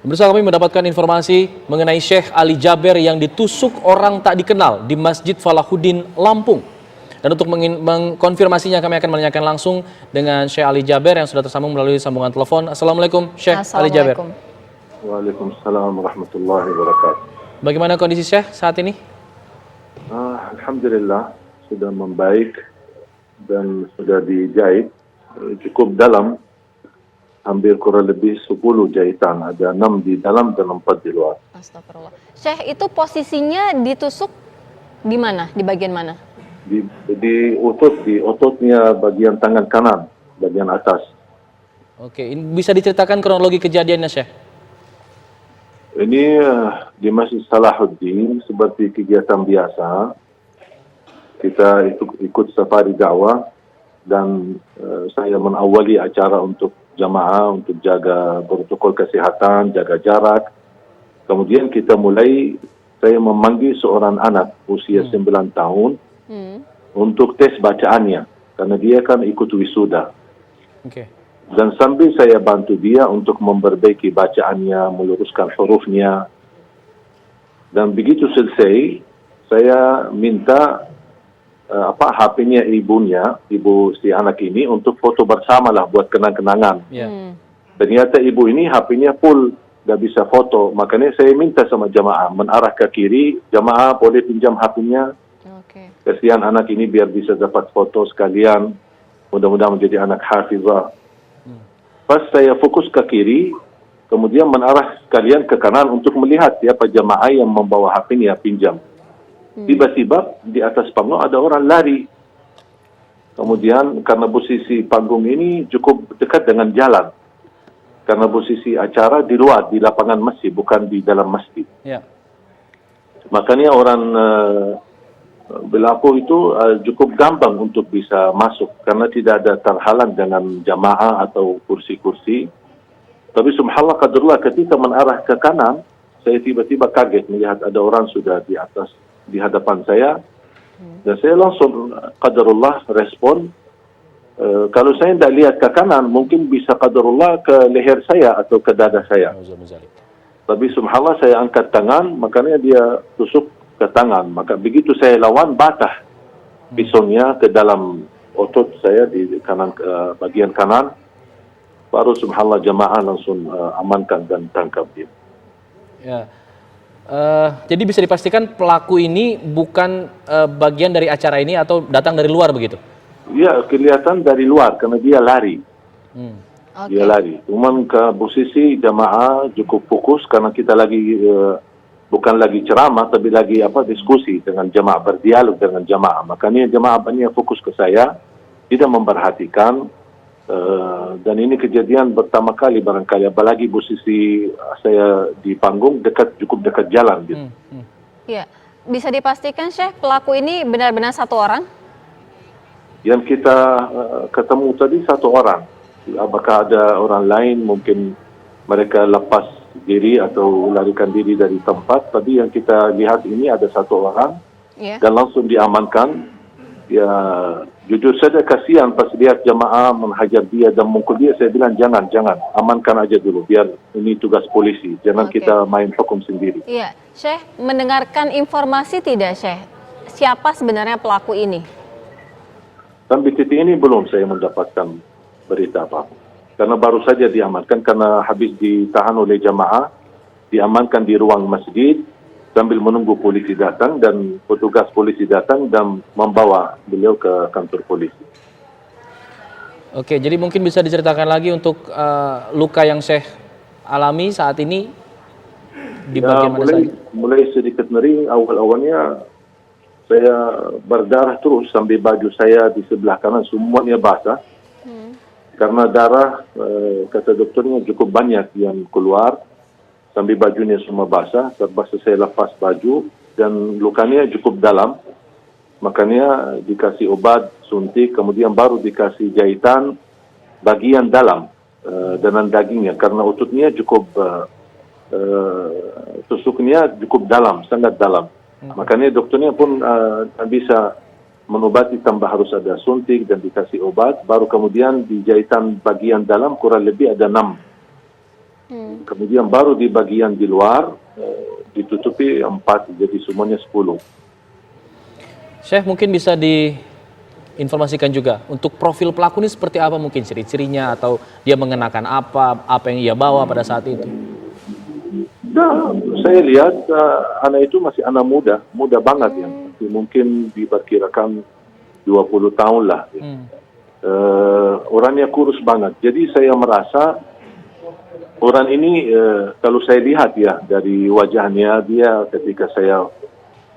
Pemirsa, kami mendapatkan informasi mengenai Syekh Ali Jaber yang ditusuk orang tak dikenal di Masjid Falahuddin, Lampung. Dan untuk mengkonfirmasinya kami akan menanyakan langsung dengan Syekh Ali Jaber yang sudah tersambung melalui sambungan telepon. Assalamualaikum Syekh Ali Jaber. Waalaikumsalam warahmatullahi wabarakatuh. Bagaimana kondisi Syekh saat ini? Alhamdulillah sudah membaik dan sudah dijahit cukup dalam, hampir kurang lebih 10 jahitan, ada 6 di dalam dan 4 di luar. Astagfirullah. Syekh, itu posisinya ditusuk di mana? Di bagian mana? Di ototnya bagian tangan kanan, bagian atas. Oke, ini bisa diceritakan kronologi kejadiannya Syekh? Ini di Masjid Salahuddin seperti kegiatan biasa. Kita ikut safari dakwah dan saya mengawali acara untuk jamaah untuk jaga protokol kesehatan, jaga jarak. Kemudian kita mulai, saya memanggil seorang anak usia 9 tahun untuk tes bacaannya, karena dia kan ikut wisuda. Oke. Dan sambil saya bantu dia untuk memperbaiki bacaannya, meluruskan hurufnya. Dan begitu selesai, saya minta HP-nya ibu si anak ini untuk foto bersama lah buat kenang-kenangan. Ternyata ibu ini HP-nya full, gak bisa foto. Makanya saya minta sama jamaah menarah ke kiri, jamaah boleh pinjam HP-nya. Kasihan anak ini biar bisa dapat foto sekalian. Mudah-mudahan menjadi anak hafizah. Pas saya fokus ke kiri, kemudian menarah sekalian ke kanan untuk melihat siapa jamaah yang membawa HP-nya pinjam. Tiba-tiba di atas panggung ada orang lari. Kemudian karena posisi panggung ini cukup dekat dengan jalan. Karena posisi acara di luar, di lapangan masjid, bukan di dalam masjid. Makanya orang berlaku itu cukup gampang untuk bisa masuk. Karena tidak ada terhalang dengan jamaah atau kursi-kursi. Tapi subhanallah qadarullah ketika menarah ke kanan, saya tiba-tiba kaget melihat ada orang sudah di atas, di hadapan saya, dan saya langsung qadarullah respon. Kalau saya tidak lihat ke kanan, mungkin bisa qadarullah ke leher saya atau ke dada saya. Tapi subhanallah saya angkat tangan, makanya dia tusuk ke tangan. Maka begitu saya lawan, batah pisaunya ke dalam otot saya di kanan, bagian kanan. Baru subhanallah jamaah langsung amankan dan tangkap dia. Jadi bisa dipastikan pelaku ini bukan bagian dari acara ini atau datang dari luar begitu? Ya, kelihatan dari luar karena dia lari. Dia lari. Cuman ke posisi jamaah cukup fokus karena kita lagi bukan lagi ceramah tapi lagi diskusi dengan jamaah, berdialog dengan jamaah. Makanya jamaah banyak fokus ke saya, tidak memperhatikan. Dan ini kejadian pertama kali barangkali, apalagi posisi saya di panggung cukup dekat jalan gitu. Ya, bisa dipastikan Syekh pelaku ini benar-benar satu orang? Yang kita ketemu tadi satu orang. Apakah ada orang lain, mungkin mereka lepas diri atau larikan diri dari tempat. Tapi yang kita lihat ini ada satu orang dan langsung diamankan. Ya, jujur saja kasihan pas lihat jamaah menghajar dia dan mukul dia. Saya bilang jangan, amankan aja dulu biar ini tugas polisi. Jangan kita main hukum sendiri. Iya, Syekh mendengarkan informasi tidak Syekh? Siapa sebenarnya pelaku ini? Sampai titik ini belum saya mendapatkan berita apa. Karena baru saja diamankan karena habis ditahan oleh jamaah, diamankan di ruang masjid. Sambil menunggu polisi datang dan petugas polisi datang dan membawa beliau ke kantor polisi. Oke, jadi mungkin bisa diceritakan lagi untuk luka yang Syekh alami saat ini di bagian mana saja? Mulai sedikit nyeri, awal-awalnya saya berdarah terus sampai baju saya di sebelah kanan semuanya basah. Karena darah, kata dokternya cukup banyak yang keluar. Sampai bajunya semua basah, terpaksa saya lepas baju dan lukanya cukup dalam. Makanya dikasih obat suntik, kemudian baru dikasih jahitan bagian dalam dengan dagingnya. Karena ototnya cukup, tusuknya cukup dalam, sangat dalam. Makanya dokternya pun bisa mengobati tambah harus ada suntik dan dikasih obat. Baru kemudian di jahitan bagian dalam kurang lebih ada 6 Kemudian baru di bagian di luar ditutupi 4, jadi semuanya 10. Syekh mungkin bisa diinformasikan juga untuk profil pelaku ini seperti apa, mungkin ciri-cirinya atau dia mengenakan apa yang ia bawa pada saat itu. Nah, saya lihat anak itu masih anak muda banget ya. Mungkin diperkirakan 20 tahun lah. Ya. Orangnya kurus banget. Jadi saya merasa orang ini kalau saya lihat ya dari wajahnya dia ketika saya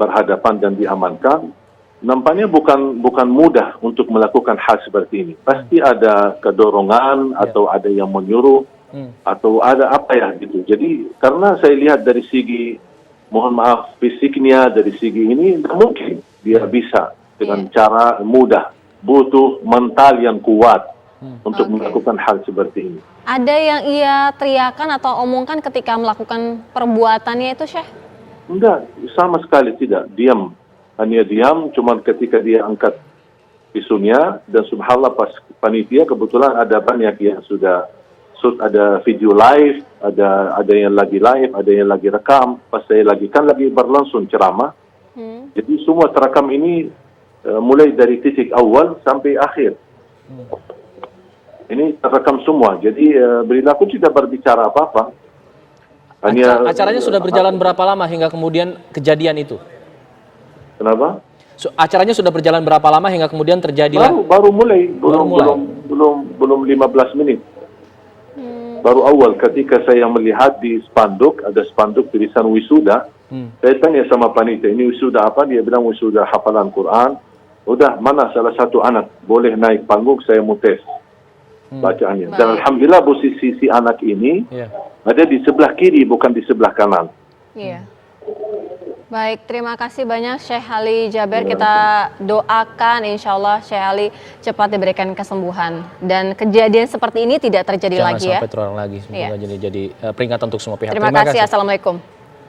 berhadapan dan diamankan, nampaknya bukan mudah untuk melakukan hal seperti ini. Pasti ada kedorongan atau ada yang menyuruh atau ada apa ya gitu. Jadi karena saya lihat dari segi mohon maaf fisiknya, dari segi ini mungkin dia bisa dengan cara mudah, butuh mental yang kuat untuk melakukan hal seperti ini. Ada yang ia teriakan atau omongkan ketika melakukan perbuatannya itu, Syekh? Enggak, sama sekali tidak. Diam. Hanya diam, cuman ketika dia angkat pisunya, dan subhanallah pas panitia kebetulan ada banyak yang sudah ada video live, ada yang lagi live, ada yang lagi rekam. Pas saya lagi berlangsung ceramah. Jadi semua terekam ini mulai dari titik awal sampai akhir. Ini terekam semua. Jadi beliau aku tidak berbicara apa-apa. Acaranya sudah berjalan berapa lama hingga kemudian kejadian itu? Kenapa? Acaranya sudah berjalan berapa lama hingga kemudian terjadilah? Baru mulai. Belum 15 menit. Baru awal ketika saya melihat di spanduk, ada spanduk tulisan wisuda. Saya tanya sama panitia, ini wisuda apa? Dia bilang wisuda hafalan Quran. Udah, mana salah satu anak boleh naik panggung, saya mau tes bacaannya. Dan alhamdulillah posisi si anak ini ada di sebelah kiri, bukan di sebelah kanan. Iya. Baik, terima kasih banyak Syekh Ali Jaber. Kita doakan insya Allah Syekh Ali cepat diberikan kesembuhan. Dan kejadian seperti ini tidak terjadi lagi ya. Jangan sampai terulang lagi. Semoga jadi peringatan untuk semua pihak. Terima kasih. Assalamualaikum.